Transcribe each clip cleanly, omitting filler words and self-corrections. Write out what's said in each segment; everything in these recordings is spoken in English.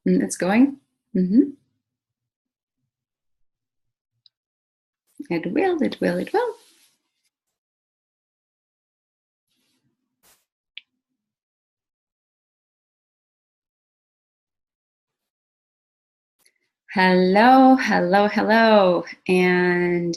It's going. Mm-hmm. It will, it will, it will. Hello, hello, hello, and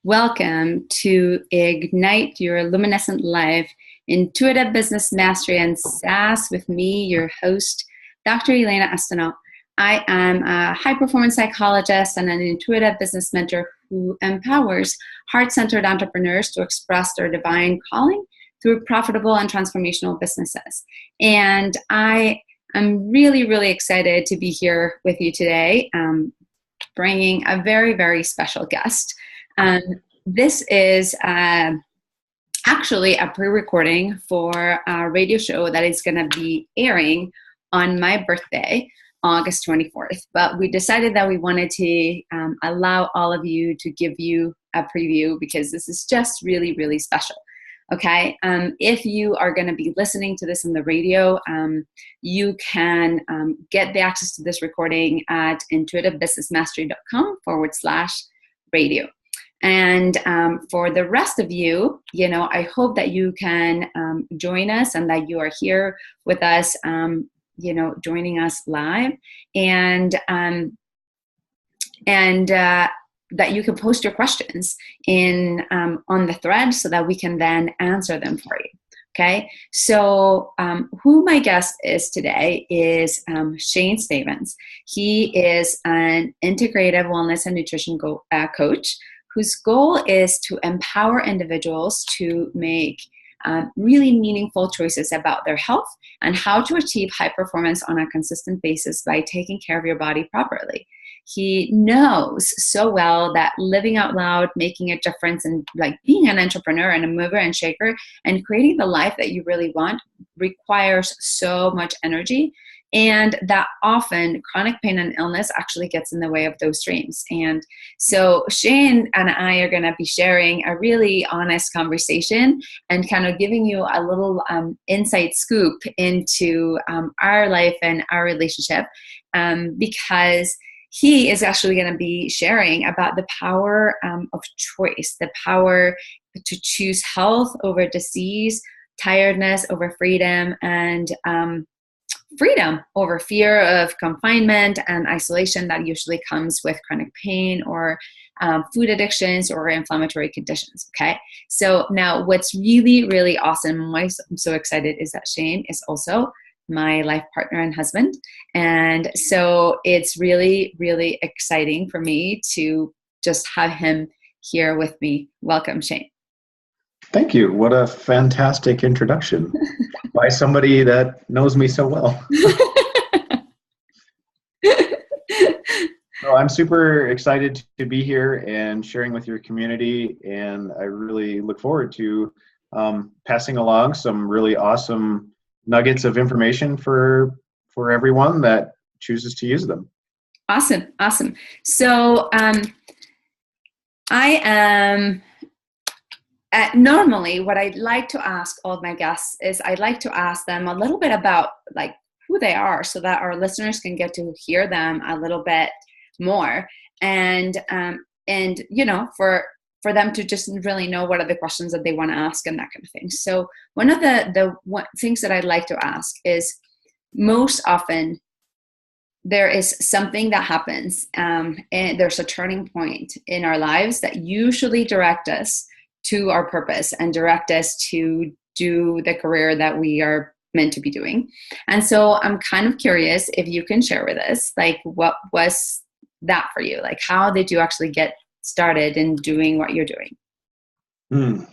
welcome to Ignite Your Luminescent Life, Intuitive Business Mastery and SaaS with me, your host, Dr. Elena Estanol. I am a high-performance psychologist and an intuitive business mentor who empowers heart-centered entrepreneurs to express their divine calling through profitable and transformational businesses. And I'm really, really excited to be here with you today, bringing a very, very special guest. This is actually a pre-recording for a radio show that is going to be airing on my birthday, August 24th. But we decided that we wanted to allow all of you to give you a preview because this is just really, really special. Okay, if you are going to be listening to this on the radio, you can get the access to this recording at intuitivebusinessmastery.com/radio. And for the rest of you, I hope that you can join us and that you are here with us, joining us live, and that you can post your questions in on the thread so that we can then answer them for you. Okay, so who my guest is today is Shane Stevens. He is an integrative wellness and nutrition coach whose goal is to empower individuals to make really meaningful choices about their health and how to achieve high performance on a consistent basis by taking care of your body properly. He knows so well that living out loud, making a difference, and like being an entrepreneur and a mover and shaker and creating the life that you really want requires so much energy, and that often chronic pain and illness actually gets in the way of those dreams. And so Shane and I are going to be sharing a really honest conversation and kind of giving you a little inside scoop into our life and our relationship, because he is actually going to be sharing about the power of choice, the power to choose health over disease, tiredness over freedom, and freedom over fear of confinement and isolation that usually comes with chronic pain or food addictions or inflammatory conditions. Okay, so now what's really, really awesome, why I'm so excited, is that Shane is also my life partner and husband. And so it's really, really exciting for me to just have him here with me. Welcome, Shane. Thank you. What a fantastic introduction by somebody that knows me so well. So I'm super excited to be here and sharing with your community, and I really look forward to passing along some really awesome nuggets of information for everyone that chooses to use them. Awesome. So I am normally what I'd like to ask all of my guests is I'd like to ask them a little bit about like who they are so that our listeners can get to hear them a little bit more, and for them to just really know what are the questions that they want to ask and that kind of thing. So one of the things that I'd like to ask is, most often there is something that happens and there's a turning point in our lives that usually direct us to our purpose and direct us to do the career that we are meant to be doing. And so I'm kind of curious if you can share with us, like, what was that for you? Like, how did you actually get started in doing what you're doing? And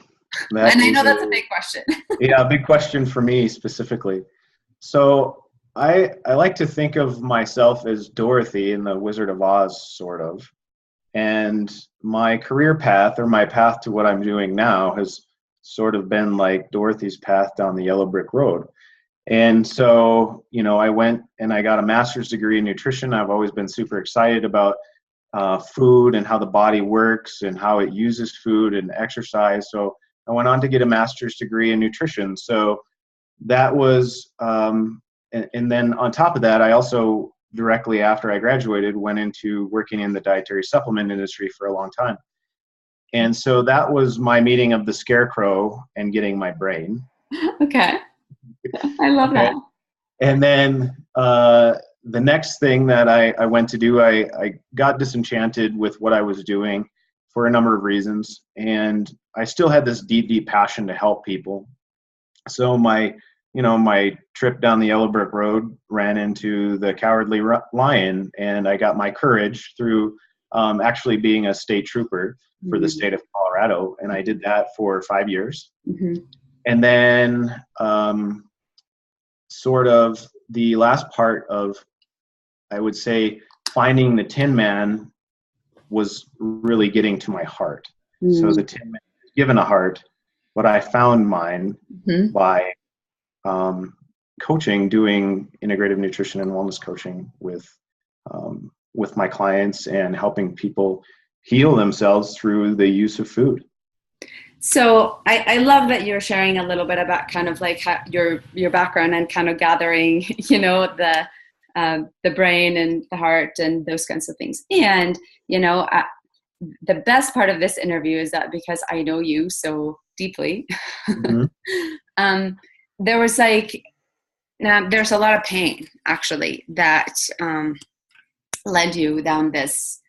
I know that's a big question. Yeah, a big question for me specifically. So I like to think of myself as Dorothy in the Wizard of Oz, sort of. And my career path, or my path to what I'm doing now, has sort of been like Dorothy's path down the yellow brick road. And so, I went and I got a master's degree in nutrition. I've always been super excited about food and how the body works and how it uses food and exercise. So I went on to get a master's degree in nutrition. So that was, and then on top of that, I also directly after I graduated, went into working in the dietary supplement industry for a long time. And so that was my meeting of the scarecrow and getting my brain. Okay. I love Okay. that. And then the next thing that I went to do, I got disenchanted with what I was doing for a number of reasons. And I still had this deep, deep passion to help people. So my trip down the yellow brick road ran into the Cowardly Lion, and I got my courage through actually being a state trooper for the state of Colorado. And I did that for 5 years. Mm-hmm. And then sort of the last part of, I would say, finding the Tin Man was really getting to my heart. So the Tin Man was given a heart, but I found mine by coaching, doing integrative nutrition and wellness coaching with my clients and helping people heal themselves through the use of food. So I love that you're sharing a little bit about kind of like how your background and kind of gathering, the brain and the heart and those kinds of things. And, the best part of this interview is that because I know you so deeply, there was there's a lot of pain actually that led you down this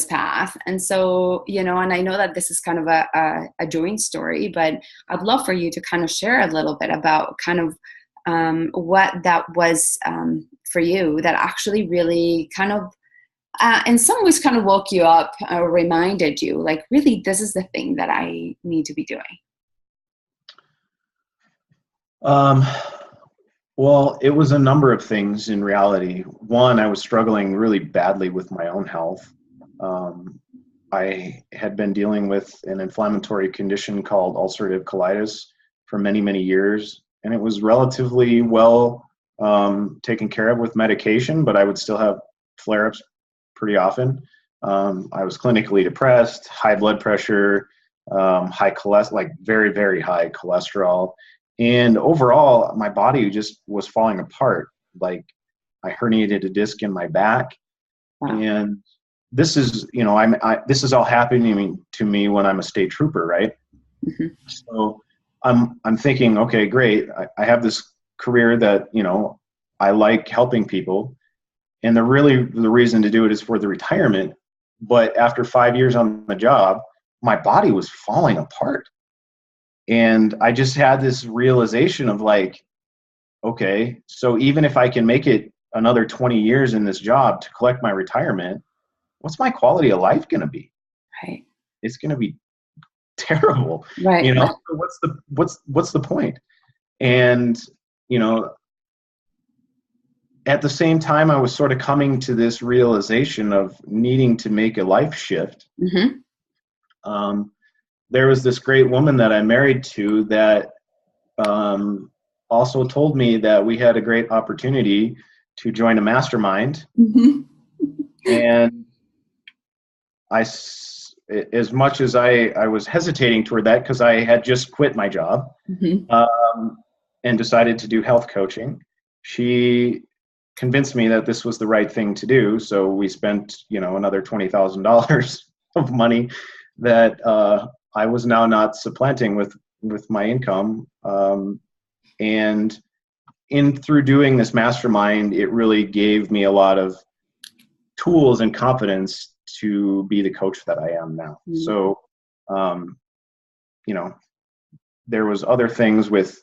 path. And so, and I know that this is kind of a joint story, but I'd love for you to kind of share a little bit about kind of what that was for you that actually really kind of, in some ways kind of woke you up or reminded you, like, really, this is the thing that I need to be doing. Well, it was a number of things in reality. One, I was struggling really badly with my own health. I had been dealing with an inflammatory condition called ulcerative colitis for many, many years, and it was relatively well taken care of with medication, but I would still have flare-ups pretty often. I was clinically depressed, high blood pressure, high cholesterol, like very, very high cholesterol. And overall, my body just was falling apart. Like, I herniated a disc in my back. Wow. And this is, this is all happening to me when I'm a state trooper, right? Mm-hmm. So I'm thinking, okay, great. I have this career that, I like helping people. And the reason to do it is for the retirement. But after 5 years on the job, my body was falling apart. And I just had this realization of like, okay, so even if I can make it another 20 years in this job to collect my retirement, what's my quality of life going to be? Right. It's going to be terrible. Right. So what's the point? And, at the same time, I was sort of coming to this realization of needing to make a life shift. Mm-hmm. There was this great woman that I married to that also told me that we had a great opportunity to join a mastermind. Mm-hmm. And as much as I was hesitating toward that because I had just quit my job, mm-hmm. And decided to do health coaching, she convinced me that this was the right thing to do. So we spent, another $20,000 of money that I was now not supplanting with my income. And through doing this mastermind, it really gave me a lot of tools and confidence to be the coach that I am now. Mm-hmm. So, there was other things with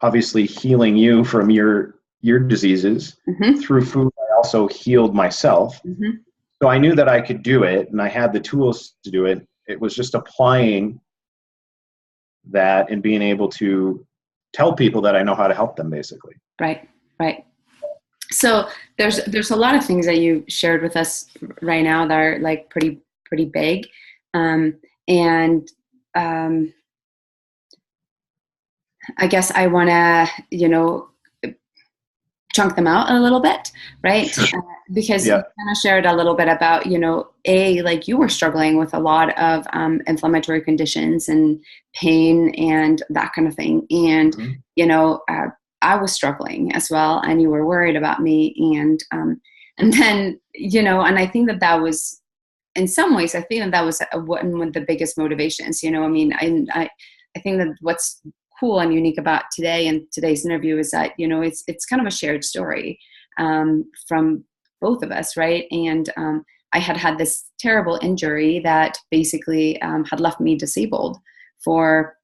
obviously healing you from your diseases. Mm-hmm. Through food. I also healed myself. Mm-hmm. So I knew that I could do it and I had the tools to do it. It was just applying that and being able to tell people that I know how to help them, basically. Right. So there's a lot of things that you shared with us right now that are like pretty big. I guess I want to, chunk them out a little bit, right? Sure. Because you kind of shared a little bit about, like you were struggling with a lot of inflammatory conditions and pain and that kind of thing. And, mm-hmm. I was struggling as well, and you were worried about me. And then, and I think that was, in some ways, I think that was one of the biggest motivations, I mean, I think that what's cool and unique about today and today's interview is that, it's kind of a shared story from both of us, right? And I had this terrible injury that basically had left me disabled for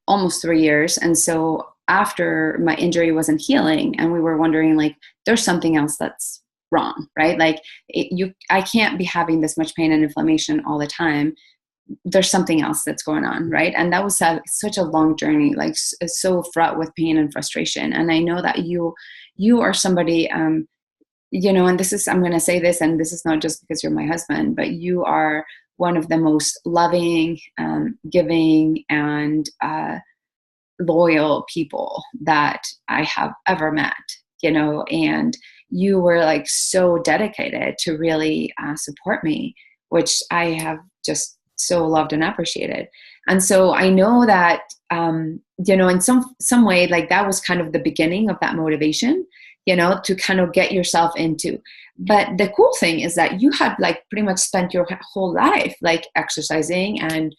almost 3 years. And so after my injury wasn't healing, and we were wondering, like, there's something else that's wrong, right? Like, I can't be having this much pain and inflammation all the time. There's something else that's going on, right? And that was such a long journey, like so fraught with pain and frustration. And I know that you are somebody, and this is, I'm going to say this, and this is not just because you're my husband, but you are one of the most loving, giving, and loyal people that I have ever met, and you were like so dedicated to really support me, which I have just so loved and appreciated. And so I know that, in some way, like, that was kind of the beginning of that motivation, to kind of get yourself into. But the cool thing is that you had, like, pretty much spent your whole life, like, exercising and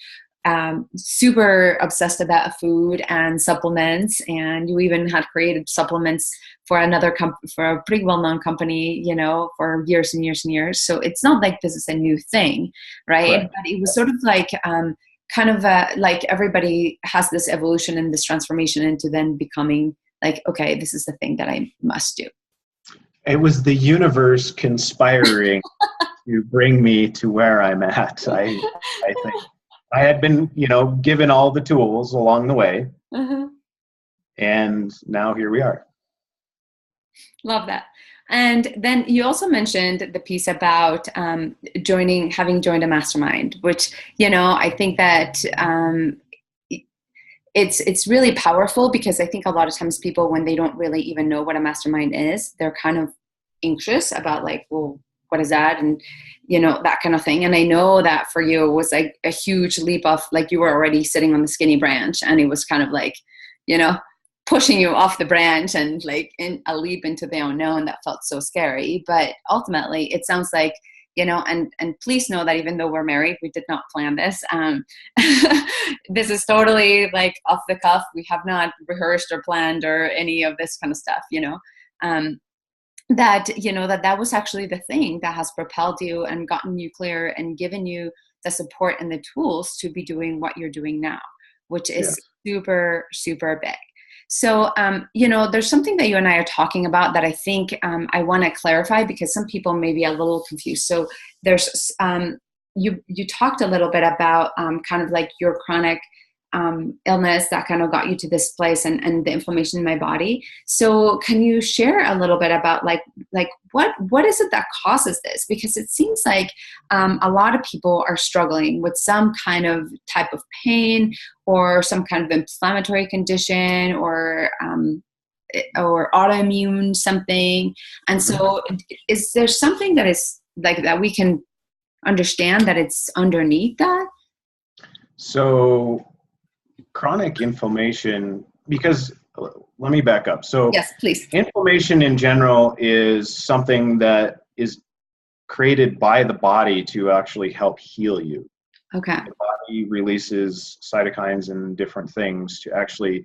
super obsessed about food and supplements, and you even had created supplements for for a pretty well-known company, for years and years and years. So it's not like this is a new thing, right? Right. But it was sort of like kind of like everybody has this evolution and this transformation into then becoming like, okay, this is the thing that I must do. It was the universe conspiring to bring me to where I'm at. I think I had been, given all the tools along the way, and now here we are. Love that. And then you also mentioned the piece about having joined a mastermind, which, I think that it's really powerful, because I think a lot of times people, when they don't really even know what a mastermind is, they're kind of anxious about, like, well, what is that? And, that kind of thing. And I know that for you, it was like a huge leap off, like, you were already sitting on the skinny branch, and it was kind of like, pushing you off the branch, and like in a leap into the unknown that felt so scary. But ultimately it sounds like, and please know that even though we're married, we did not plan this. This is totally like off the cuff. We have not rehearsed or planned or any of this kind of stuff, that was actually the thing that has propelled you and gotten you clear and given you the support and the tools to be doing what you're doing now, which is super, super big. So, there's something that you and I are talking about that I think I want to clarify, because some people may be a little confused. So there's, you talked a little bit about kind of like your chronic illness that kind of got you to this place, and the inflammation in my body. So can you share a little bit about like what is it that causes this? Because it seems like a lot of people are struggling with some kind of type of pain or some kind of inflammatory condition or autoimmune something. And so is there something that is like that we can understand that it's underneath that? So chronic inflammation, because let me back up. So yes, please. Inflammation in general is something that is created by the body to actually help heal you. Okay. The body releases cytokines and different things to actually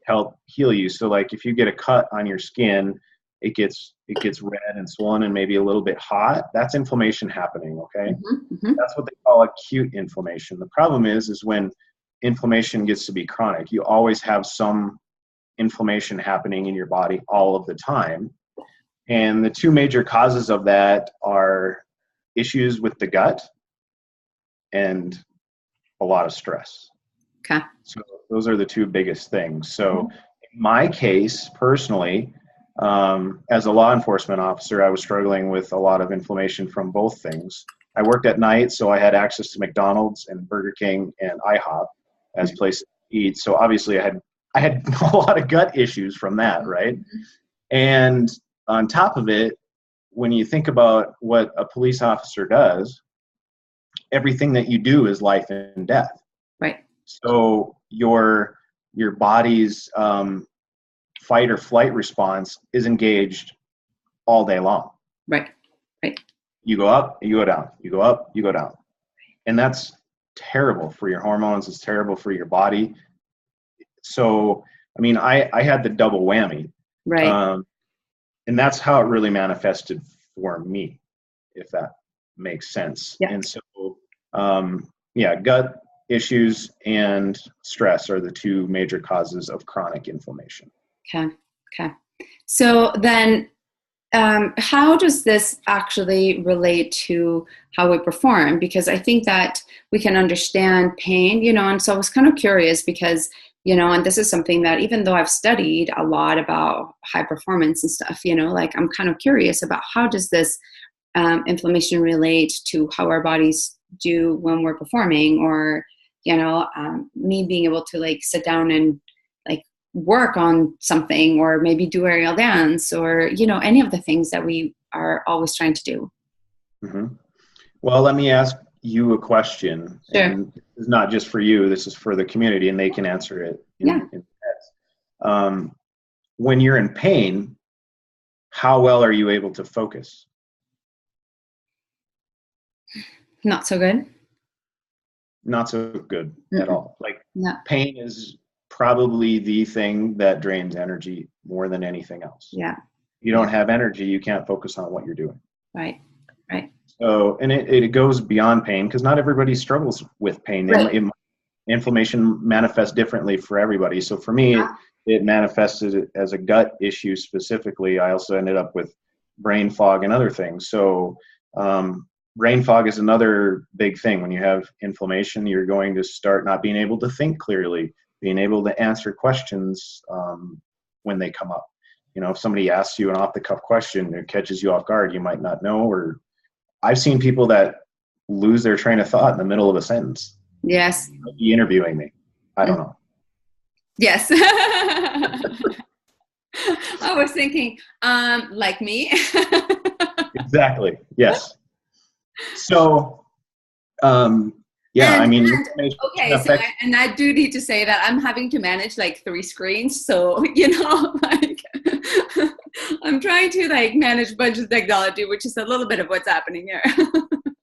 help heal you. So like if you get a cut on your skin, it gets red and swollen and maybe a little bit hot. That's inflammation happening, okay? That's what they call acute inflammation. The problem is when inflammation gets to be chronic, you always have some inflammation happening in your body all of the time. And the two major causes of that are issues with the gut and a lot of stress. Okay. So those are the two biggest things. So in my case, personally, as a law enforcement officer, I was struggling with a lot of inflammation from both things. I worked at night, so I had access to McDonald's and Burger King and IHOP as places to eat. So obviously I had a lot of gut issues from that, right? And on top of it, when you think about what a police officer does, everything that you do is life and death. Right. So your body's fight or flight response is engaged all day long. Right. Right. You go up, you go down, you go up, you go down. And that's terrible for your hormones. It's terrible for your body. So, I mean, I had the double whammy. Right. And that's how it really manifested for me, if that makes sense. Yeah. And so, gut issues and stress are the two major causes of chronic inflammation. Okay. Okay. So then, how does this actually relate to how we perform? Because I think that we can understand pain, and so I was kind of curious because, and this is something that even though I've studied a lot about high performance and stuff, like I'm kind of curious about how does this inflammation relate to how our bodies do when we're performing, or, me being able to like sit down and like work on something, or maybe do aerial dance, or any of the things that we are always trying to do. Mm-hmm. Well, let me ask you a question. Sure. And it's not just for you, this is for the community, and they can answer it in when you're in pain, how well are you able to focus? Not so good. Not so good at all. Like, no. Pain is probably the thing that drains energy more than anything else. Yeah. You don't have energy, you can't focus on what you're doing. Right. Right. So, and it goes beyond pain, because not everybody struggles with pain. Right. Inflammation manifests differently for everybody. So for me, it manifested as a gut issue specifically. I also ended up with brain fog and other things. So brain fog is another big thing. When you have inflammation, you're going to start not being able to think clearly, being able to answer questions when they come up. If somebody asks you an off-the-cuff question, it catches you off guard, you might not know. Or I've seen people that lose their train of thought in the middle of a sentence. Yes. Be interviewing me. I don't know. Yes. I was thinking, like me. Exactly. Yes. So, okay, so affects- and I do need to say that I'm having to manage like 3 screens. So, like I'm trying to like manage a bunch of technology, which is a little bit of what's happening here.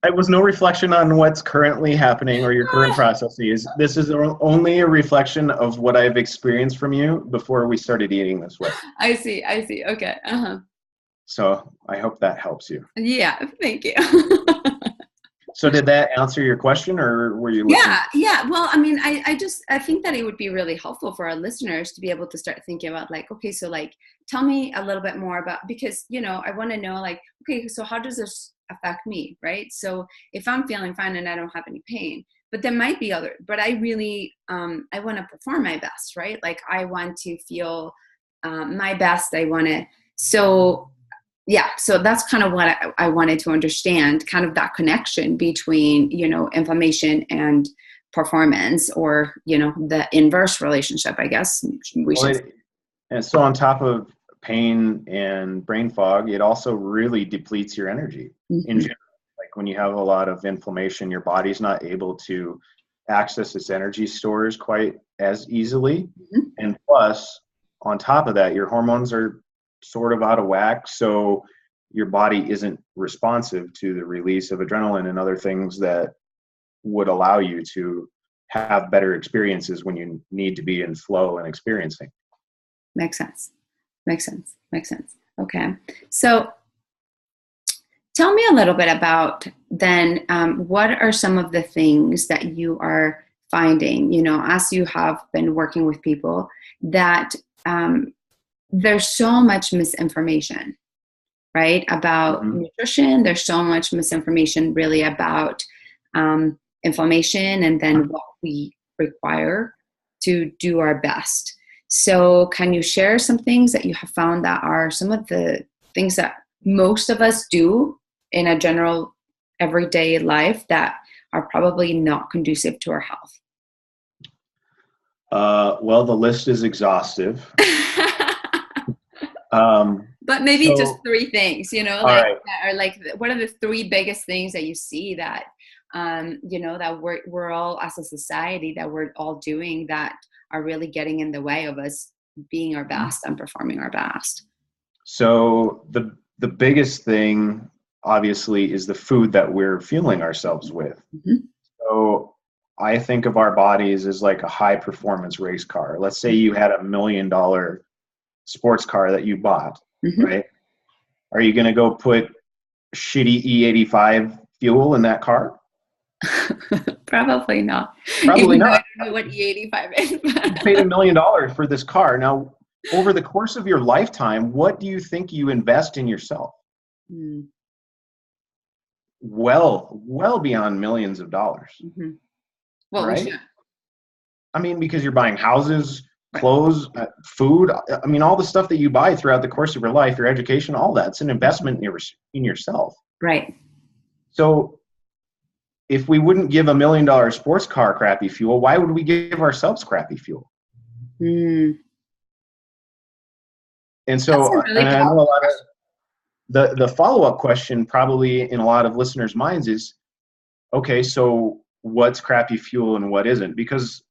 It was no reflection on what's currently happening or your current processes. This is only a reflection of what I've experienced from you before we started eating this way. I see. Okay. So I hope that helps you. Yeah, thank you. So did that answer your question, or were you looking? Yeah. Well, I mean, I think that it would be really helpful for our listeners to be able to start thinking about like, okay, so like, tell me a little bit more about, because, I want to know like, okay, so how does this affect me, right? So if I'm feeling fine and I don't have any pain, but there might be other, but I really, I want to perform my best, right? Like I want to feel my best. So that's kind of what I wanted to understand, kind of that connection between, inflammation and performance, or, the inverse relationship, I guess And so on top of pain and brain fog, it also really depletes your energy in general. Like when you have a lot of inflammation, your body's not able to access its energy stores quite as easily. And plus, on top of that, your hormones are sort of out of whack, so your body isn't responsive to the release of adrenaline and other things that would allow you to have better experiences when you need to be in flow and experiencing. Makes sense. Okay, so tell me a little bit about then what are some of the things that you are finding, as you have been working with people, that there's so much misinformation, right, about nutrition. There's so much misinformation really about inflammation, and then what we require to do our best. So can you share some things that you have found that are some of the things that most of us do in a general everyday life that are probably not conducive to our health? Well, the list is exhaustive. But maybe just 3 things, right. or like, what are the 3 biggest things that you see that, that we're all, as a society, that we're all doing that are really getting in the way of us being our best and performing our best. So the biggest thing, obviously, is the food that we're fueling ourselves with. Mm-hmm. So I think of our bodies as like a high performance race car. Let's say you had $1 million sports car that you bought, Mm-hmm. right? Are you going to go put shitty E85 fuel in that car? Probably not. Probably Even though I not. don't know what E85 is. You paid $1 million for this car. Now, over the course of your lifetime, what do you think you invest in yourself? Well beyond millions of dollars. Mm-hmm. Well, right? we should. I mean, because you're buying houses, clothes, food. I mean, all the stuff that you buy throughout the course of your life, your education, all that's an investment in yourself. Right. So if we wouldn't give $1 million sports car crappy fuel, why would we give ourselves crappy fuel? And so Really and I know a lot of the follow-up question probably in a lot of listeners' minds is, okay, so what's crappy fuel and what isn't? Because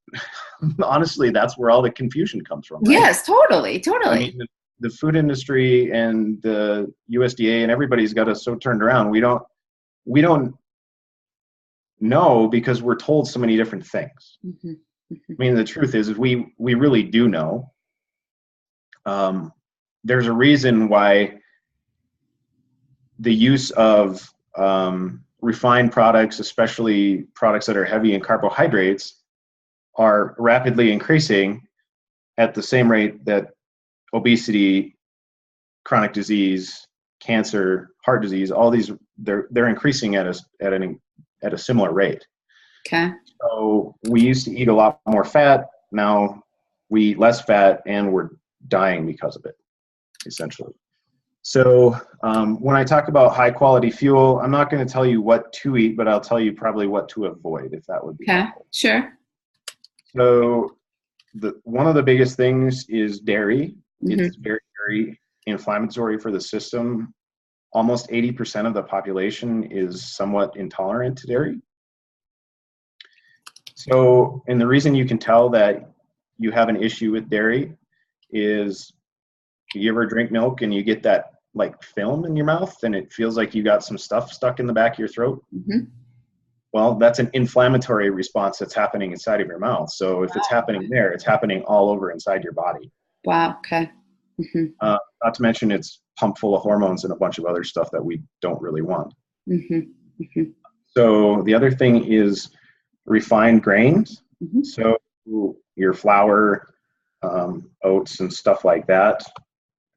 honestly, that's where all the confusion comes from, right? Yes, totally. I mean, the food industry and the USDA and everybody's got us so turned around. We don't know because we're told so many different things. Mm-hmm. Mm-hmm. I mean, the truth is we really do know. There's a reason why the use of refined products, especially products that are heavy in carbohydrates, are rapidly increasing at the same rate that obesity, chronic disease, cancer, heart disease, all these they're increasing at a similar rate. Okay. So we used to eat a lot more fat. Now we eat less fat, and we're dying because of it, essentially. So when I talk about high quality fuel, I'm not going to tell you what to eat, but I'll tell you probably what to avoid, if that would be helpful. Sure. So one of the biggest things is dairy. Mm-hmm. It's very, very inflammatory for the system. Almost 80% of the population is somewhat intolerant to dairy. So, and the reason you can tell that you have an issue with dairy is, you ever drink milk and you get that like film in your mouth and it feels like you got some stuff stuck in the back of your throat? Mm-hmm. Well, that's an inflammatory response that's happening inside of your mouth. So if it's happening there, it's happening all over inside your body. Wow. Okay. Mm-hmm. Not to mention it's pumped full of hormones and a bunch of other stuff that we don't really want. Mm-hmm. Mm-hmm. So the other thing is refined grains. Mm-hmm. So your flour, oats and stuff like that.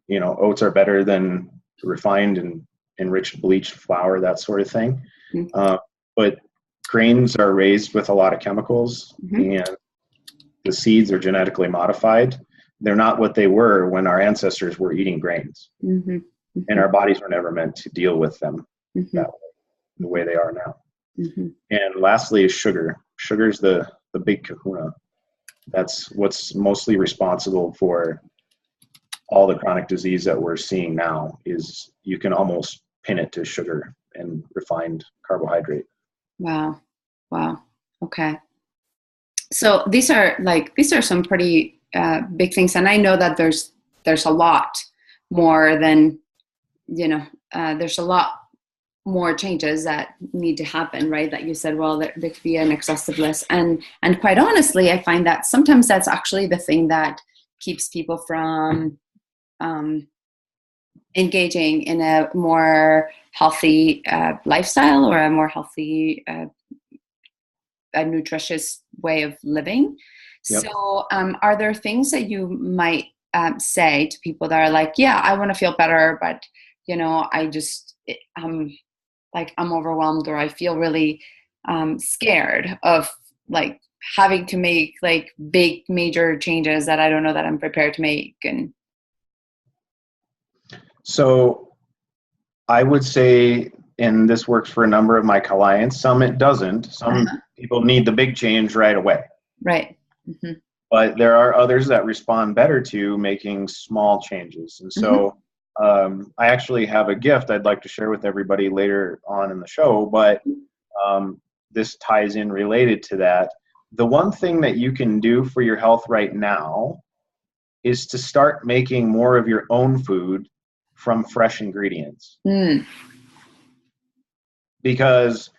You know, oats are better than refined and enriched bleached flour, that sort of thing. Mm-hmm. But grains are raised with a lot of chemicals, mm-hmm. and the seeds are genetically modified. They're not what they were when our ancestors were eating grains. Mm-hmm. Mm-hmm. And our bodies were never meant to deal with them mm-hmm. that way, the way they are now. Mm-hmm. And lastly is sugar. Sugar's the big kahuna. That's what's mostly responsible for all the chronic disease that we're seeing now. Is you can almost pin it to sugar and refined carbohydrate. Wow. Okay. So these are some pretty big things, and I know that there's a lot more than, there's a lot more changes that need to happen, right? That you said, well, there could be an excessive list, and quite honestly, I find that sometimes that's actually the thing that keeps people from engaging in a more healthy lifestyle, or a more healthy, a nutritious way of living. Yep. So are there things that you might say to people that are like, yeah, I want to feel better, but I'm overwhelmed, or I feel really scared of like having to make like big major changes that I don't know that I'm prepared to make? And so I would say, and this works for a number of my clients, some it doesn't. Some people need the big change right away. Right. Mm-hmm. But there are others that respond better to making small changes. And so I actually have a gift I'd like to share with everybody later on in the show, but this ties in related to that. The one thing that you can do for your health right now is to start making more of your own food from fresh ingredients. Mm. Because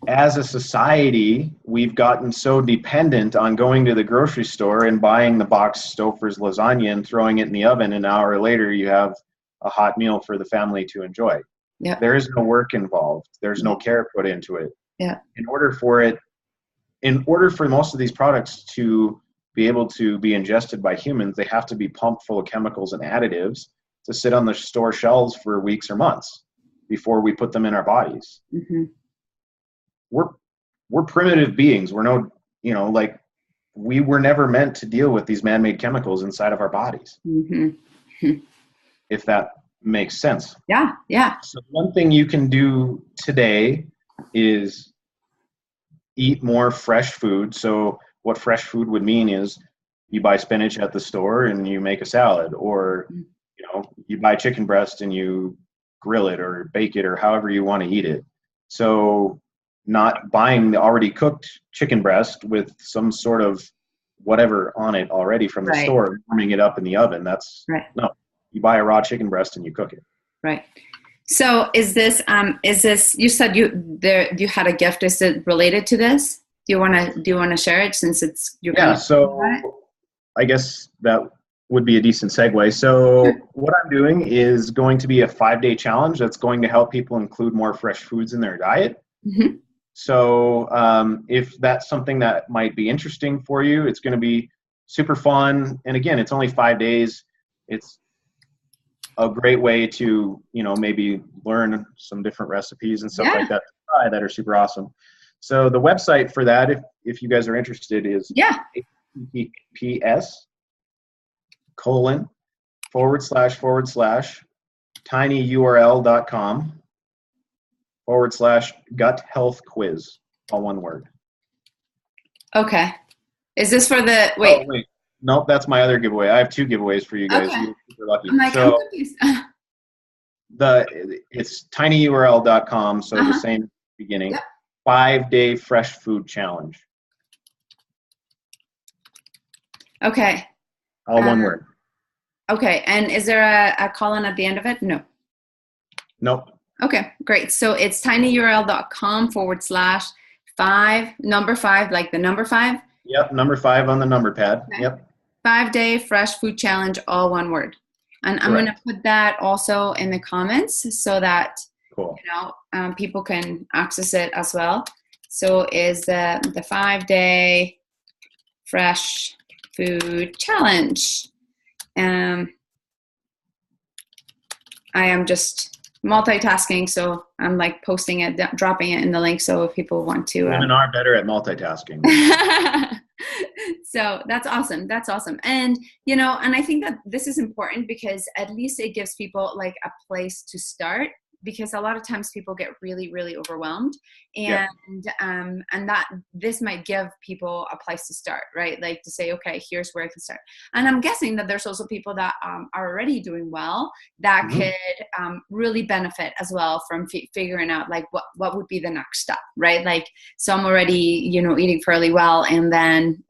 as a society, we've gotten so dependent on going to the grocery store and buying the box Stouffer's lasagna and throwing it in the oven. An hour later, you have a hot meal for the family to enjoy. Yeah. There is no work involved. There's no care put into it. Yeah. In order for most of these products to be able to be ingested by humans, they have to be pumped full of chemicals and additives to sit on the store shelves for weeks or months before we put them in our bodies. Mm-hmm. We're primitive beings. We're no, like, we were never meant to deal with these man-made chemicals inside of our bodies. Mm-hmm. If that makes sense. Yeah. Yeah. So one thing you can do today is eat more fresh food. So what fresh food would mean is you buy spinach at the store and you make a salad, or you buy chicken breast and you grill it or bake it or however you want to eat it. So not buying the already cooked chicken breast with some sort of whatever on it already from the store, warming it up in the oven. That's no, you buy a raw chicken breast and you cook it. Right. So is this, you said you had a gift. Is it related to this? Do you want to share it since it's, so I guess that would be a decent segue. So what I'm doing is going to be a 5-day challenge that's going to help people include more fresh foods in their diet. Mm-hmm. So if that's something that might be interesting for you, it's going to be super fun. And again, it's only 5 days. It's a great way to, maybe learn some different recipes and stuff like that to try that are super awesome. So the website for that, if you guys are interested, is https://tinyurl.com/gut health quiz, all one word. Okay. Is this for the, wait. Nope, that's my other giveaway. I have 2 giveaways for you guys. Okay. You're lucky. I'm like, so I'm confused. it's tinyurl.com, so the same beginning. 5-day fresh food challenge. Okay. All one word. Okay. And is there a colon at the end of it? No. Nope. Okay, great. So it's tinyurl.com/5, number 5, like the number 5? Yep, number 5 on the number pad. Okay. Yep. 5-day fresh food challenge, all one word. And I'm going to put that also in the comments so that people can access it as well. So is the 5-day fresh food challenge. I am just multitasking, so I'm like posting it, dropping it in the link, so if people want to. Women are better at multitasking. So that's awesome. That's awesome. And, and I think that this is important because at least it gives people like a place to start, because a lot of times people get really, really overwhelmed, and that this might give people a place to start, right? Like to say, okay, here's where I can start. And I'm guessing that there's also people that are already doing well that could really benefit as well from figuring out like what would be the next step, right? Like, so I'm already, eating fairly well, and then,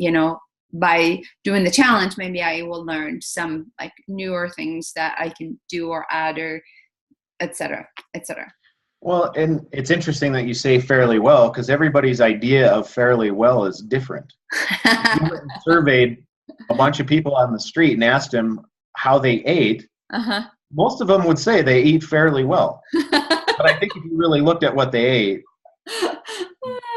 by doing the challenge, maybe I will learn some like newer things that I can do or add, or et cetera, et cetera. Well, and it's interesting that you say fairly well, because everybody's idea of fairly well is different. If you surveyed a bunch of people on the street and asked them how they ate, most of them would say they eat fairly well. But I think if you really looked at what they ate,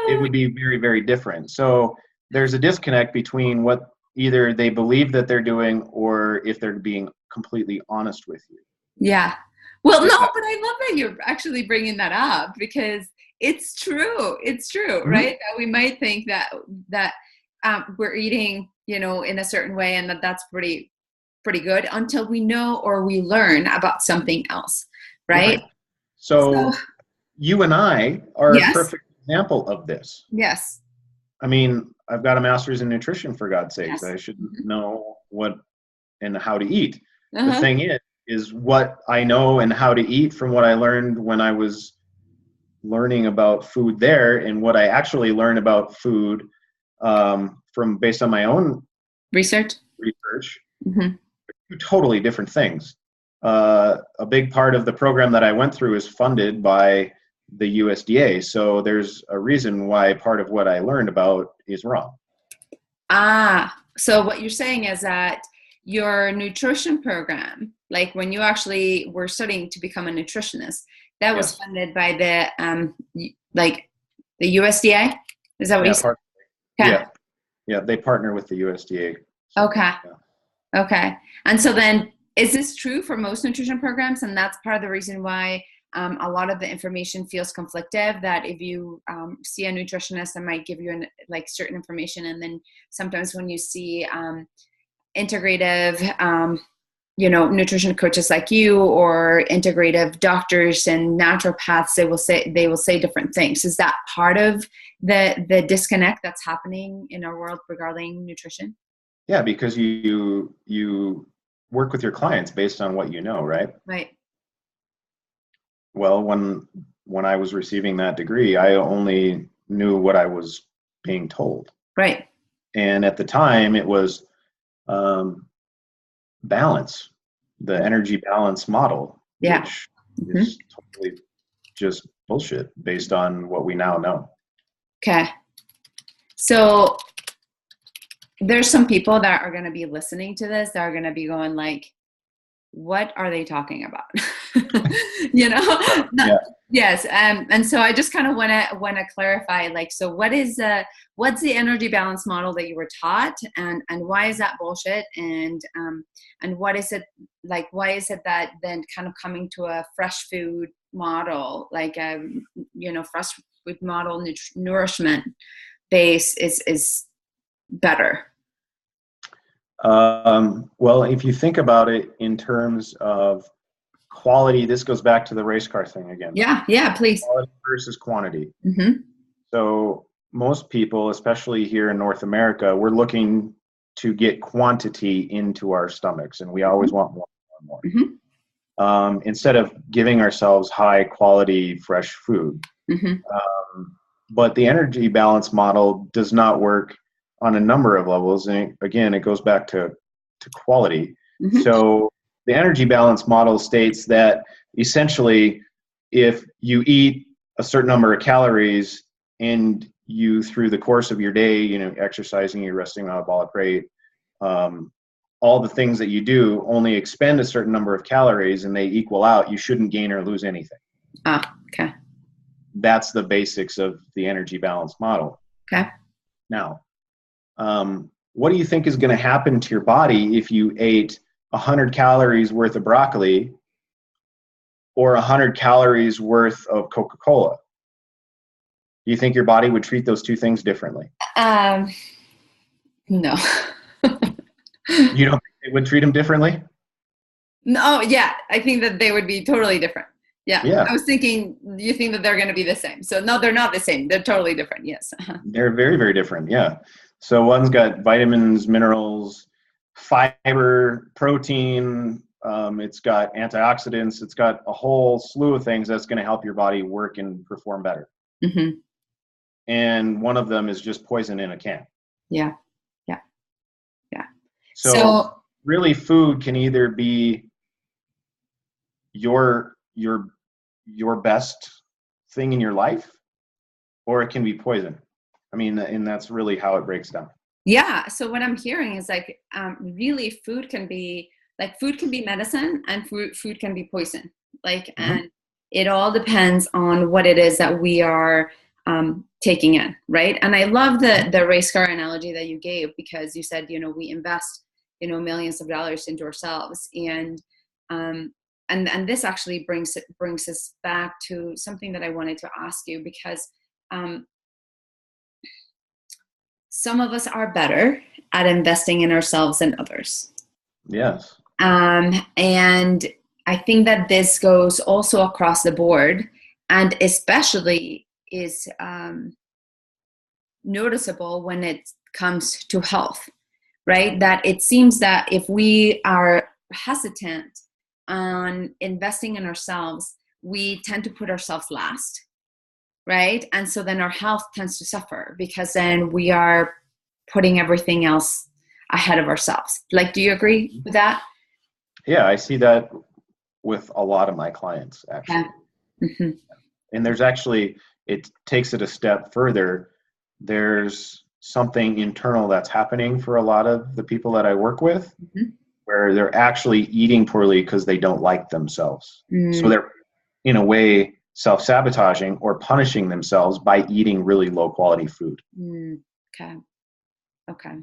it would be very, very different. So there's a disconnect between what either they believe that they're doing or if they're being completely honest with you. Yeah. Well, no, but I love that you're actually bringing that up, because it's true. It's true, right? That we might think that we're eating, in a certain way, and that's pretty good until we know or we learn about something else, right? So you and I are a perfect example of this. Yes. I mean, I've got a master's in nutrition, for God's sakes. I should know what and how to eat. The thing is what I know and how to eat from what I learned when I was learning about food there, and what I actually learned about food from based on my own research Mm-hmm. Two totally different things. A big part of the program that I went through is funded by the USDA. So there's a reason why part of what I learned about is wrong. So what you're saying is that your nutrition program, like when you actually were studying to become a nutritionist, that was Yes. funded by like the USDA? Is that what you said? Okay. Yeah, they partner with the USDA. So, Okay. yeah. Okay. And so then, is this true for most nutrition programs? And that's part of the reason why a lot of the information feels conflictive, that if you see a nutritionist that might give you like certain information, and then sometimes when you see integrative nutrition coaches like you, or integrative doctors and naturopaths, they will say different things. Is that part of the disconnect that's happening in our world regarding nutrition? Yeah, because you work with your clients based on what you know, right? Right. Well, when I was receiving that degree, I only knew what I was being told. Right. And at the time, it was balance, the energy balance model, Yeah. which is totally just bullshit based on what we now know. Okay. So there's some people that are going to be listening to this that are going to be going like, what are they talking about? Yeah. Yes. And so I just kind of want to clarify, like, so what's the energy balance model that you were taught, and why is that bullshit? And what is it like, why is it that then kind of coming to a fresh food model, like, fresh food model, nourishment base is better? Well, if you think about it in terms of quality, this goes back to the race car thing again. Yeah, please. Quality versus quantity. Mm-hmm. So most people, especially here in North America, we're looking to get quantity into our stomachs, and we always want more and more. Mm-hmm. Instead of giving ourselves high quality, fresh food. Mm-hmm. But the energy balance model does not work on a number of levels. And again, it goes back to quality. Mm-hmm. So the energy balance model states that essentially, if you eat a certain number of calories and you, through the course of your day, exercising, your resting metabolic rate, all the things that you do only expend a certain number of calories and they equal out, you shouldn't gain or lose anything. Okay. That's the basics of the energy balance model. Okay. Now, what do you think is going to happen to your body if you ate 100 calories worth of broccoli or 100 calories worth of Coca-Cola? Do you think your body would treat those two things differently? No. You don't think they would treat them differently? No, yeah. I think that they would be totally different. Yeah. I was thinking, you think that they're going to be the same. So no, they're not the same. They're totally different. Yes. They're very, very different. Yeah. So one's got vitamins, minerals, fiber, protein. It's got antioxidants. It's got a whole slew of things that's going to help your body work and perform better. Mm-hmm. And one of them is just poison in a can. Yeah. So really, food can either be your best thing in your life, or it can be poison. I mean, and that's really how it breaks down. Yeah. So what I'm hearing is like, really, food can be medicine, and food can be poison. Like, mm-hmm. And it all depends on what it is that we are taking in, right? And I love the race car analogy that you gave, because you said, we invest, millions of dollars into ourselves, and this actually brings us back to something that I wanted to ask you, because some of us are better at investing in ourselves than others. Yes. And I think that this goes also across the board, and especially is noticeable when it comes to health, right? That it seems that if we are hesitant on investing in ourselves, we tend to put ourselves last, right? And so then our health tends to suffer, because then we are putting everything else ahead of ourselves. Like, do you agree with that? Yeah, I see that with a lot of my clients, Yeah. actually. Mm-hmm. And there's actually, it takes it a step further. There's something internal that's happening for a lot of the people that I work with, Mm-hmm. where they're actually eating poorly because they don't like themselves. So Mm, they're, in a way, self-sabotaging or punishing themselves by eating really low quality food. okay. Okay.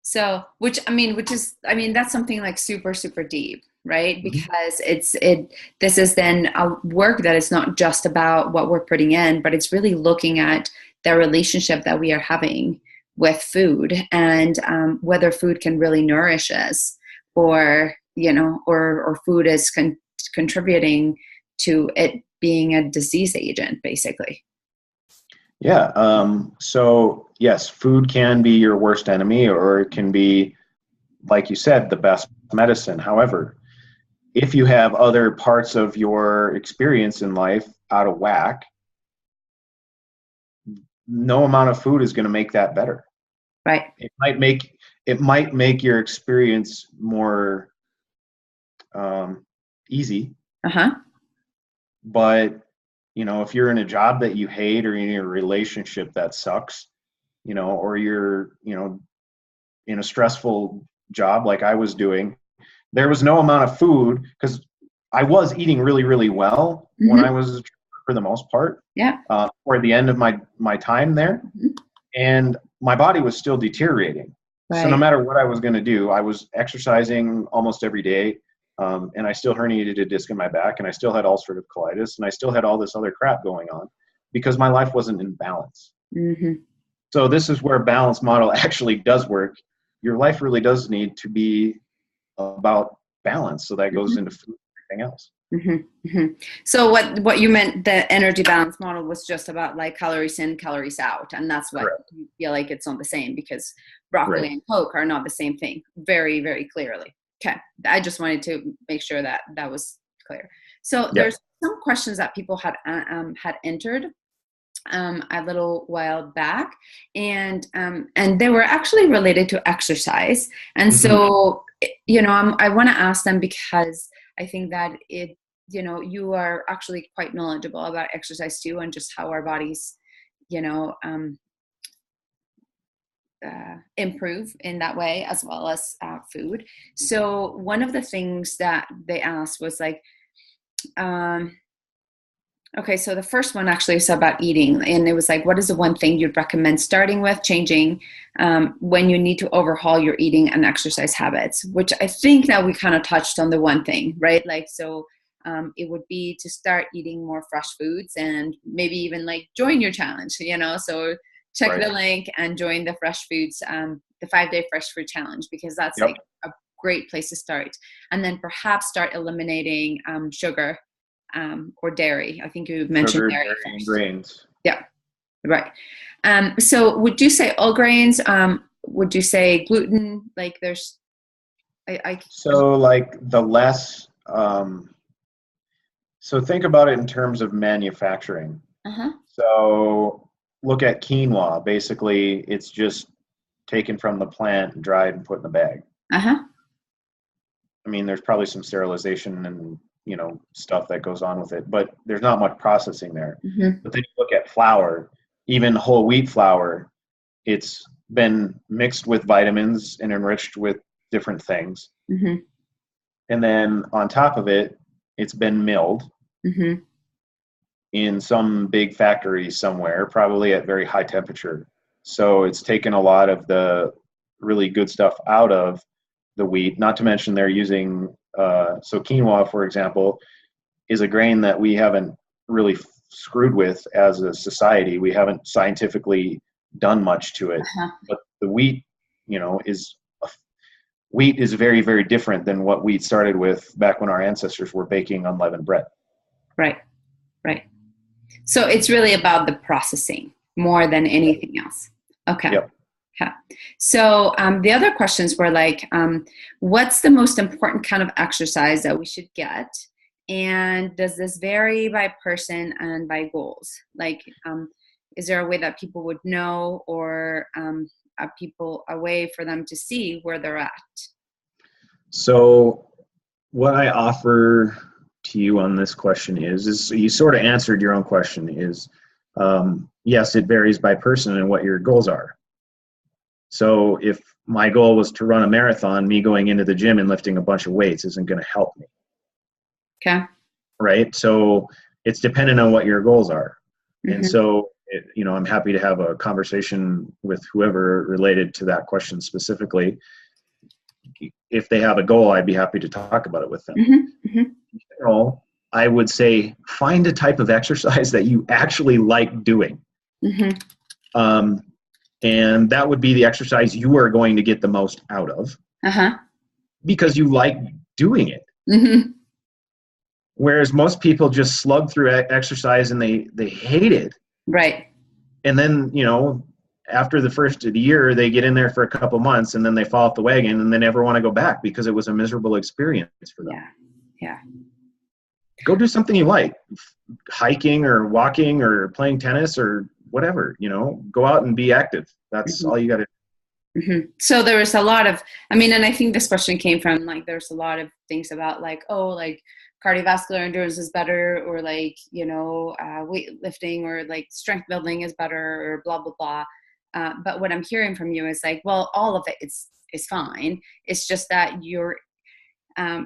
So, which is, that's something like super, super deep, right? Mhm. Because this is then a work that is not just about what we're putting in, but it's really looking at the relationship that we are having with food, and whether food can really nourish us, or, or food is contributing to it being a disease agent, basically. Yeah. So yes, food can be your worst enemy, or it can be, like you said, the best medicine. However, if you have other parts of your experience in life out of whack, no amount of food is going to make that better. Right. It might make your experience more um, easy, Uh-huh. but if you're in a job that you hate, or in a relationship that sucks, or you're in a stressful job like I was doing, there was no amount of food, because I was eating really, really well when I Mm-hmm. was, for the most part, Yeah. toward the end of my time there, Mhm. and my body was still deteriorating. So no Right. matter what I was going to do, I was exercising almost every day, and I still herniated a disc in my back, and I still had ulcerative colitis, and I still had all this other crap going on because my life wasn't in balance. Mm-hmm. So this is where balance model actually does work. Your life really does need to be about balance. So that goes into food and everything else. Mm-hmm. Mm-hmm. So what you meant, the energy balance model was just about like calories in, calories out, and that's what Correct. you feel like it's not the same, because Right. broccoli and Coke are not the same thing. Very, very clearly. Okay. I just wanted to make sure that that was clear. So Yep. there's some questions that people had entered a little while back, and they were actually related to exercise. And Mm-hmm. so, I want to ask them, because I think that you are actually quite knowledgeable about exercise too, and just how our bodies, you know, um, improve in that way, as well as food. So one of the things that they asked was like, um, okay, so the first one actually is about eating, and it was like, what is the one thing you'd recommend starting with, changing when you need to overhaul your eating and exercise habits? Which I think that we kind of touched on the one thing, right? Like, so it would be to start eating more fresh foods, and maybe even like join your challenge, So check Right. the link and join the fresh foods, the 5-day fresh food challenge, because that's Yep. like a great place to start. And then perhaps start eliminating sugar or dairy. I think you mentioned Sugar, dairy dairy, and first. grains. Yeah, right. So would you say all grains? Would you say gluten? Like there's, I So like the less, so think about it in terms of manufacturing. uh-huh, So look at quinoa. Basically, it's just taken from the plant and dried and put in a bag. uh-huh. I mean, there's probably some sterilization and stuff that goes on with it, but there's not much processing there. Mm-hmm, But then you look at flour, even whole wheat flour, it's been mixed with vitamins and enriched with different things. mm-hmm, And then on top of it, it's been milled mm-hmm. in some big factory somewhere, probably at very high temperature. So it's taken a lot of the really good stuff out of the wheat, not to mention they're using, so quinoa, for example, is a grain that we haven't really screwed with as a society. We haven't scientifically done much to it. Uh-huh. But the wheat, is wheat is very, very different than what wheat started with back when our ancestors were baking unleavened bread. Right, right. So it's really about the processing more than anything else. Okay. Yep. Okay. So the other questions were like, what's the most important kind of exercise that we should get? And does this vary by person and by goals? Like, is there a way that people would know, or people a way for them to see where they're at? So what I offer to you on this question is you sort of answered your own question is, yes, it varies by person and what your goals are. So if my goal was to run a marathon, me going into the gym and lifting a bunch of weights isn't going to help me. Okay. Right. So it's dependent on what your goals are. Mm-hmm. And so, I'm happy to have a conversation with whoever related to that question specifically. If they have a goal, I'd be happy to talk about it with them. Mm-hmm. Mm-hmm. In general, I would say find a type of exercise that you actually like doing. Mm-hmm. And that would be the exercise you are going to get the most out of because you like doing it. Mm-hmm. Whereas most people just slug through exercise and they hate it. Right. And then, after the first of the year, they get in there for a couple months and then they fall off the wagon and they never want to go back because it was a miserable experience for them. Yeah. Go do something you like, hiking or walking or playing tennis or whatever, go out and be active. That's all you got to do. Mm-hmm. So there was a lot of, and I think this question came from there's a lot of things about cardiovascular endurance is better, or weightlifting, or strength building is better, or blah, blah, blah. But what I'm hearing from you is all of it is fine. It's just that you're,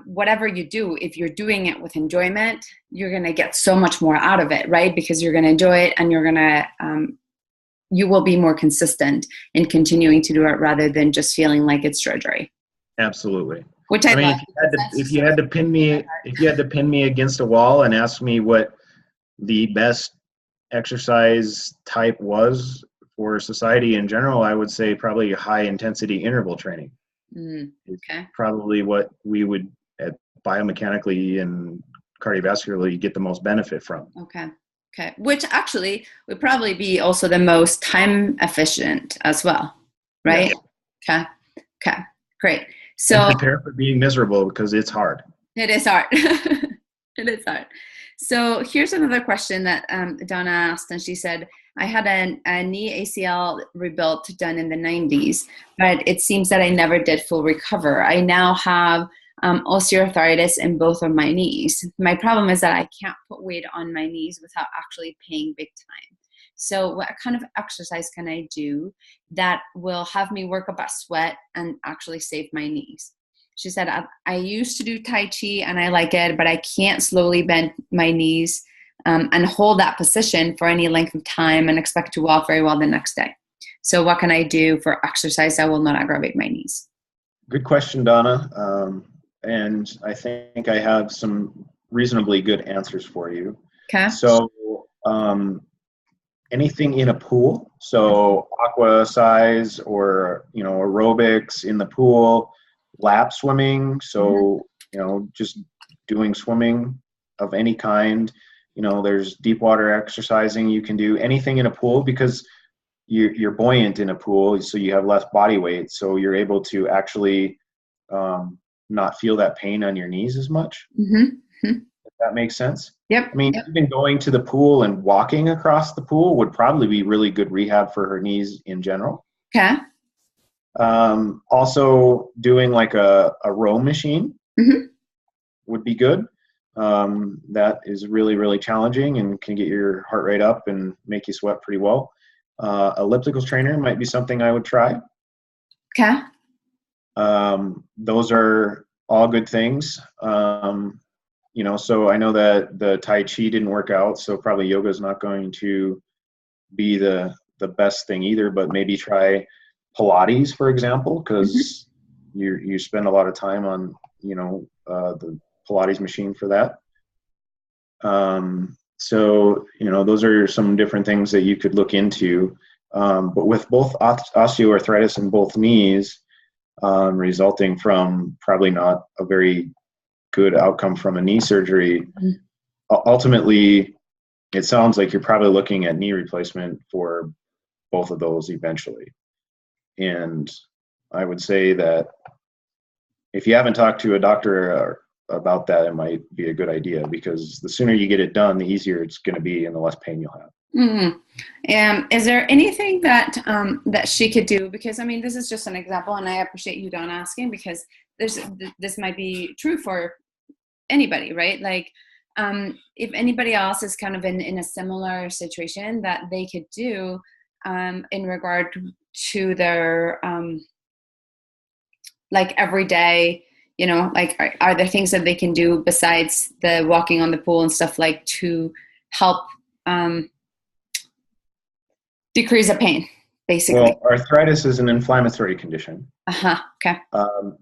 whatever you do, if you're doing it with enjoyment, you're going to get so much more out of it, right? Because you're going to enjoy it and you're going to, you will be more consistent in continuing to do it rather than just feeling like it's drudgery. Absolutely. Which I love. If you had to pin me against a wall and ask me what the best exercise type was for society in general, I would say probably high intensity interval training. Okay. Probably what we would biomechanically and cardiovascularly get the most benefit from. Okay. Which actually would probably be also the most time efficient as well, right? Yes. Okay. Great. So and prepare for being miserable because it's hard. It is hard. It is hard. So here's another question that Donna asked, and she said, I had a knee ACL rebuilt done in the 90s, but it seems that I never did full recover. I now have osteoarthritis in both of my knees. My problem is that I can't put weight on my knees without actually paying big time. So what kind of exercise can I do that will have me work up a sweat and actually save my knees? She said, I used to do Tai Chi and I like it, but I can't slowly bend my knees and hold that position for any length of time and expect to walk very well the next day. So what can I do for exercise that will not aggravate my knees? Good question, Donna. And I think I have some reasonably good answers for you. Okay. So anything in a pool, so aqua size or, aerobics in the pool, lap swimming, so just doing swimming of any kind, there's deep water exercising you can do, anything in a pool, because you're buoyant in a pool, so you have less body weight, so you're able to actually not feel that pain on your knees as much. If that makes sense. Yep. Even going to the pool and walking across the pool would probably be really good rehab for her knees in general. Okay. Also doing a row machine would be good. That is really, really challenging and can get your heart rate up and make you sweat pretty well. Elliptical trainer might be something I would try. Okay. Those are all good things. So I know that the Tai Chi didn't work out, so probably yoga is not going to be the best thing either, but maybe try Pilates, for example, because you spend a lot of time on, the Pilates machine for that. So, those are some different things that you could look into. But with both osteoarthritis in both knees, resulting from probably not a very good outcome from a knee surgery, ultimately, it sounds like you're probably looking at knee replacement for both of those eventually. And I would say that if you haven't talked to a doctor about that, it might be a good idea, because the sooner you get it done, the easier it's going to be and the less pain you'll have. Mm. Is there anything that that she could do? Because I mean, this is just an example, and I appreciate you, Don, asking because this might be true for anybody, right? Like, if anybody else is kind of in a similar situation that they could do in regard to their like everyday, like are there things that they can do besides the walking on the pool and stuff like to help um, decrease the pain, basically? Well, arthritis is an inflammatory condition. Uh-huh. Okay.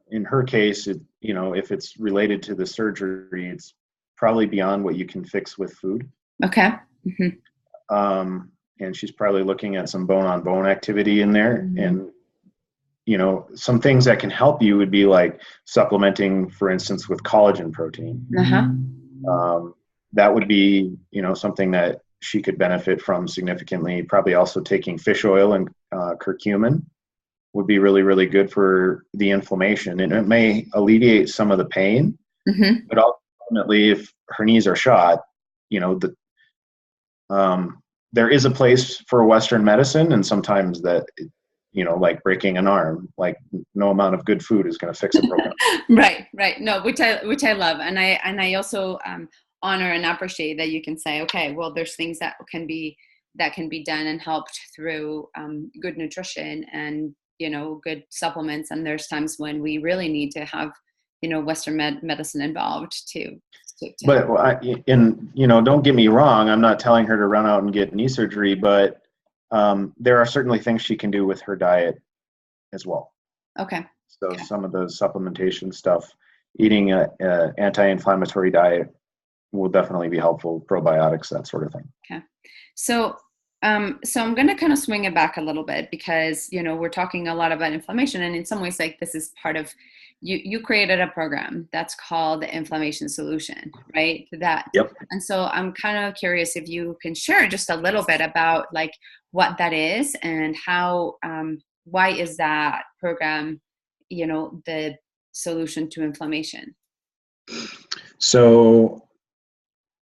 In her case, if it's related to the surgery, it's probably beyond what you can fix with food. Okay. Mm-hmm. And she's probably looking at some bone-on-bone activity in there. Mm-hmm. And, some things that can help you would be like supplementing, for instance, with collagen protein. Uh-huh. That would be, something that she could benefit from significantly. Probably also taking fish oil and curcumin would be really, really good for the inflammation. And it may alleviate some of the pain, mm-hmm. but ultimately, if her knees are shot, there is a place for Western medicine, and sometimes that, like breaking an arm, like no amount of good food is going to fix a broken arm. Right. No, which I love, and I also honor and appreciate that you can say, okay, well, there's things that can be done and helped through good nutrition and good supplements, and there's times when we really need to have Western medicine involved too. But don't get me wrong, I'm not telling her to run out and get knee surgery, but there are certainly things she can do with her diet as well. Okay. So some of the supplementation stuff, eating an anti-inflammatory diet will definitely be helpful, probiotics, that sort of thing. Okay. So I'm going to kind of swing it back a little bit because, we're talking a lot about inflammation, and in some ways, like this is part of, you created a program that's called the Inflammation Solution, right? Yep. And so I'm kind of curious if you can share just a little bit about like what that is and how, why is that program, the solution to inflammation? So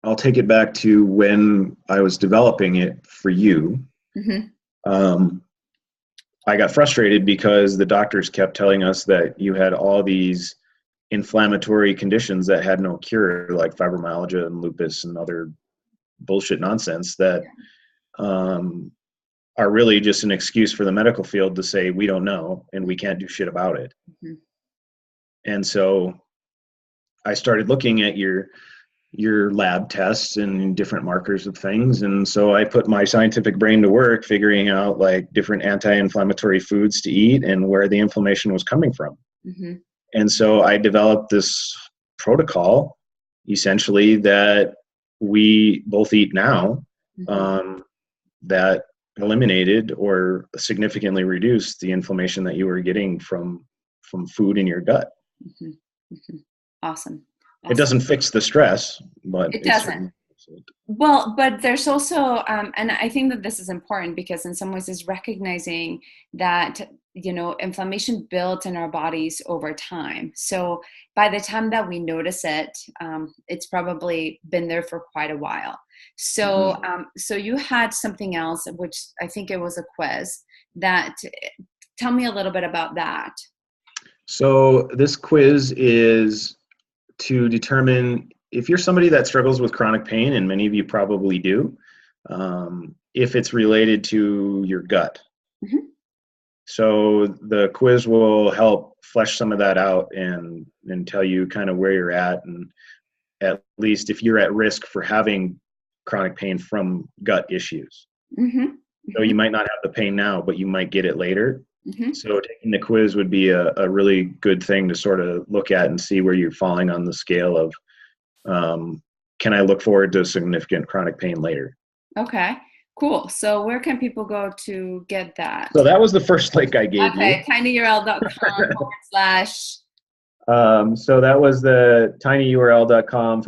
I'll take it back to when I was developing it for you. Mm-hmm. I got frustrated because the doctors kept telling us that you had all these inflammatory conditions that had no cure, like fibromyalgia and lupus and other bullshit nonsense that are really just an excuse for the medical field to say, we don't know and we can't do shit about it. Mm-hmm. And so I started looking at your lab tests and different markers of things. And so I put my scientific brain to work figuring out like different anti-inflammatory foods to eat and where the inflammation was coming from. Mm-hmm. And so I developed this protocol essentially that we both eat now, mm-hmm. That eliminated or significantly reduced the inflammation that you were getting from food in your gut. Mm-hmm. Mm-hmm. Awesome. It doesn't fix the stress, but it doesn't. Well, but there's also, and I think that this is important because in some ways is recognizing that, inflammation builds in our bodies over time. So by the time that we notice it, it's probably been there for quite a while. So, mm-hmm. So you had something else, which I think it was a quiz that, tell me a little bit about that. So this quiz is to determine if you're somebody that struggles with chronic pain, and many of you probably do, if it's related to your gut. Mm-hmm. So the quiz will help flesh some of that out and tell you kind of where you're at, and at least if you're at risk for having chronic pain from gut issues. Mm-hmm. So you might not have the pain now, but you might get it later. Mm-hmm. So taking the quiz would be a really good thing to sort of look at and see where you're falling on the scale of, can I look forward to significant chronic pain later? Okay, cool. So where can people go to get that? So that was the first link I gave you. Okay, tinyurl.com / So that was the tinyurl.com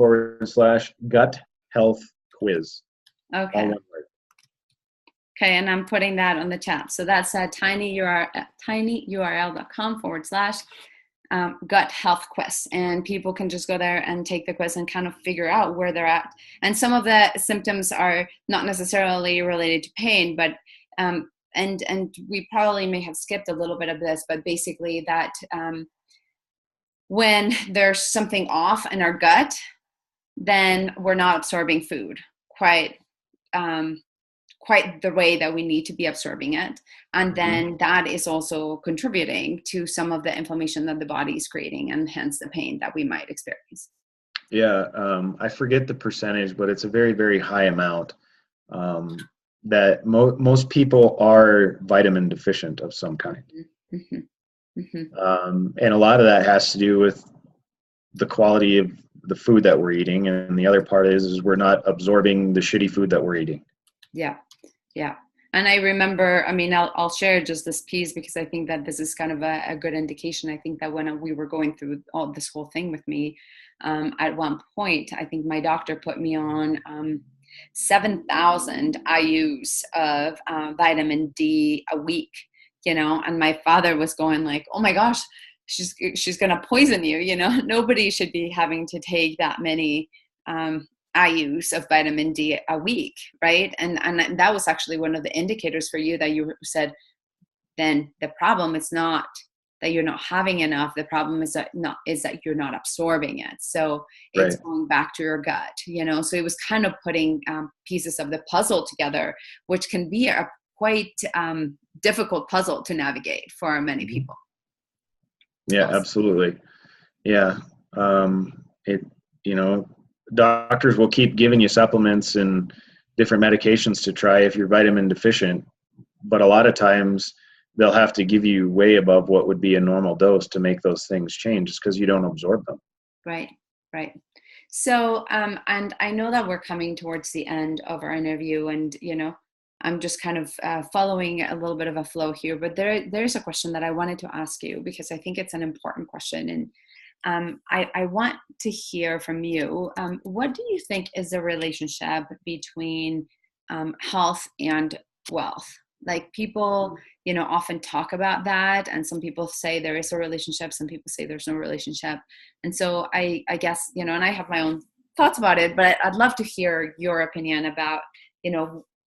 / gut health quiz. Okay. Okay, and I'm putting that on the chat. So that's tinyurl.com / gut health quiz, and people can just go there and take the quiz and kind of figure out where they're at. And some of the symptoms are not necessarily related to pain, but and we probably may have skipped a little bit of this, but basically that when there's something off in our gut, then we're not absorbing food quite the way that we need to be absorbing it. And then that is also contributing to some of the inflammation that the body is creating, and hence the pain that we might experience. Yeah, I forget the percentage, but it's a very, very high amount that most people are vitamin deficient of some kind. Mm-hmm. And a lot of that has to do with the quality of the food that we're eating. And the other part is we're not absorbing the shitty food that we're eating. Yeah. Yeah. And I remember, I mean, I'll share just this piece because I think that this is kind of a good indication. I think that when we were going through all this whole thing with me, at one point, I think my doctor put me on 7,000 IUs of vitamin D a week, and my father was going like, oh my gosh, she's going to poison you. Nobody should be having to take that many IUs of vitamin D a week, right? And that was actually one of the indicators for you that you said, then the problem is not that you're not having enough. The problem is that you're not absorbing it. So it's Right. going back to your gut, So it was kind of putting pieces of the puzzle together, which can be a quite difficult puzzle to navigate for many people. Yeah, Awesome. absolutely. Yeah. Doctors will keep giving you supplements and different medications to try if you're vitamin deficient, but a lot of times they'll have to give you way above what would be a normal dose to make those things change, just because you don't absorb them. Right. So, and I know that we're coming towards the end of our interview, and I'm just kind of following a little bit of a flow here, but there's a question that I wanted to ask you because I think it's an important question, and I want to hear from you. What do you think is the relationship between health and wealth? Like people, often talk about that, and some people say there is a relationship, some people say there's no relationship. And so I guess, and I have my own thoughts about it, but I'd love to hear your opinion about,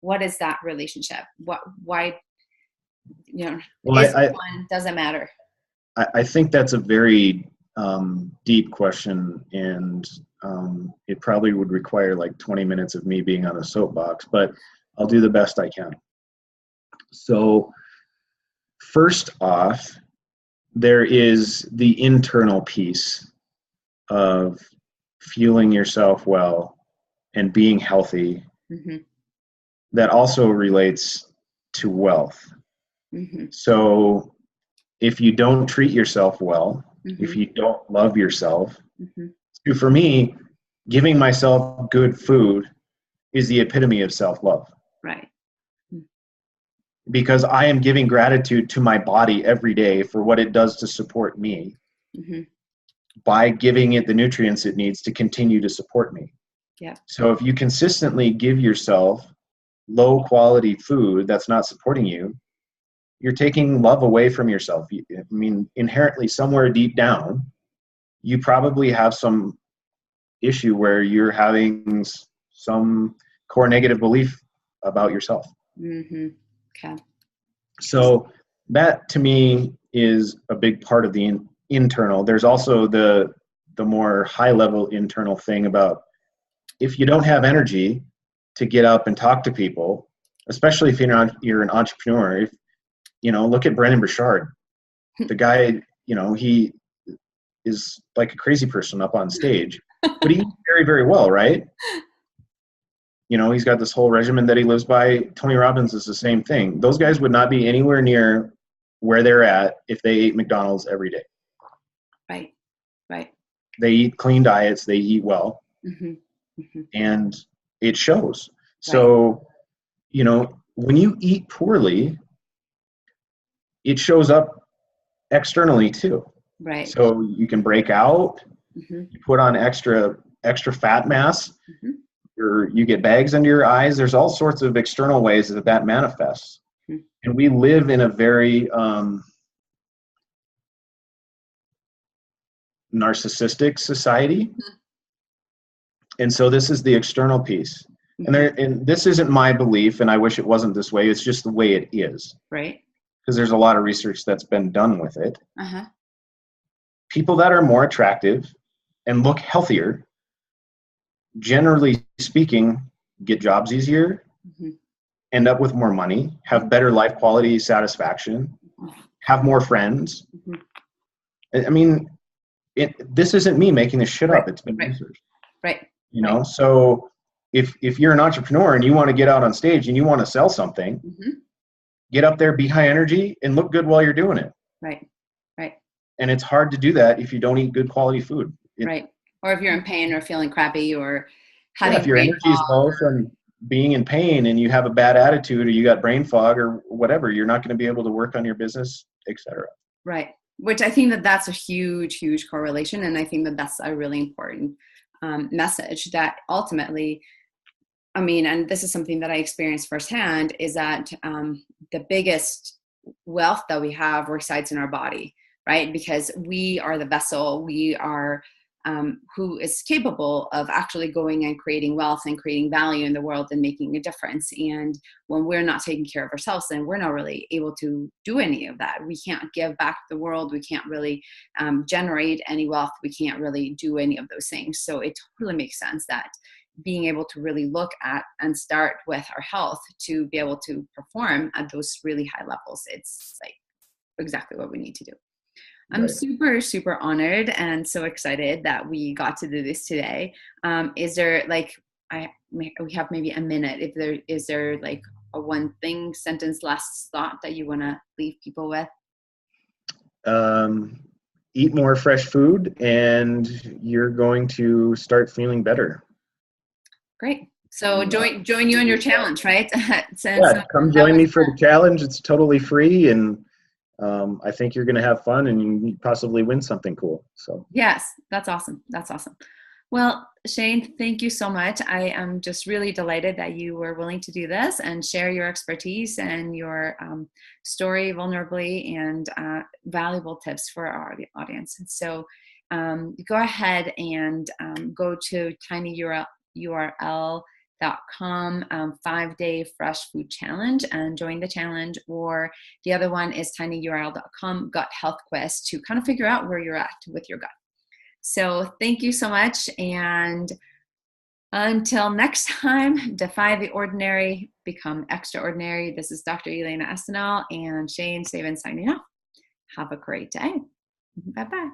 what is that relationship? Why, does it matter? I think that's a very deep question, and it probably would require like 20 minutes of me being on a soapbox, but I'll do the best I can. So first off, there is the internal piece of fueling yourself well and being healthy. Mm-hmm. That also relates to wealth. Mm-hmm. So if you don't treat yourself well, mm-hmm. if you don't love yourself, mm-hmm. so for me, giving myself good food is the epitome of self-love. Right. Because I am giving gratitude to my body every day for what it does to support me, mm-hmm. by giving it the nutrients it needs to continue to support me. Yeah. So if you consistently give yourself low quality food that's not supporting you, you're taking love away from yourself. I mean, inherently somewhere deep down, you probably have some issue where you're having some core negative belief about yourself. Mm-hmm. Okay. So that to me is a big part of the internal. There's also the more high level internal thing about if you don't have energy to get up and talk to people, especially if you're an entrepreneur. If, look at Brendan Burchard. The guy, he is like a crazy person up on stage, but he eats very, very well, right? He's got this whole regimen that he lives by. Tony Robbins is the same thing. Those guys would not be anywhere near where they're at if they ate McDonald's every day. Right. They eat clean diets. They eat well. Mm-hmm. Mm-hmm. And it shows. Right. So, when you eat poorly, it shows up externally too. Right. So you can break out, mm-hmm. you put on extra fat mass, mm-hmm. or you get bags under your eyes. There's all sorts of external ways that manifests. Mm-hmm. And we live in a very narcissistic society. And so this is the external piece. And this isn't my belief, and I wish it wasn't this way. It's just the way it is. Right. Because there's a lot of research that's been done with it. Uh-huh. People that are more attractive and look healthier, generally speaking, get jobs easier, end up with more money, have better life quality satisfaction, have more friends. I mean, this isn't me making this shit up. It's been researched. Right. You know, so if you're an entrepreneur and you want to get out on stage and you want to sell something, get up there, be high energy, and look good while you're doing it. Right. Right. And it's hard to do that if you don't eat good quality food. Right. Or if you're in pain or feeling crappy or having if your energy is low from being in pain and you have a bad attitude or you got brain fog or whatever, you're not going to be able to work on your business, etc. Right. Which I think that that's a huge, huge correlation. And I think that that's a really important message that ultimately, I mean, and this is something that I experienced firsthand, is that the biggest wealth that we have resides in our body, right? Because we are the vessel, we are who is capable of actually going and creating wealth and creating value in the world and making a difference. And when we're not taking care of ourselves, then we're not really able to do any of that. We can't give back to the world. We can't really generate any wealth. We can't really do any of those things. So it totally makes sense that being able to really look at and start with our health to be able to perform at those really high levels, it's like exactly what we need to do. I'm super, super honored and so excited that we got to do this today. Is there we have maybe a minute. Is there like a one thing, sentence, last thought that you want to leave people with? Eat more fresh food and you're going to start feeling better. Great. So join you on your challenge, right? Come join me for the challenge. It's totally free, and I think you're going to have fun and you possibly win something cool. So yes, that's awesome. That's awesome. Well, Shane, thank you so much. I am just really delighted that you were willing to do this and share your expertise and your story vulnerably and valuable tips for our audience. So go ahead and go to tinyurl.com 5-day fresh food challenge and join the challenge, or the other one is tinyurl.com gut health quest to kind of figure out where you're at with your gut. So thank you so much, and until next time, defy the ordinary, become extraordinary. This is Dr. Elena Estanol and Shane Sabin signing off. Have a great day. Bye-bye.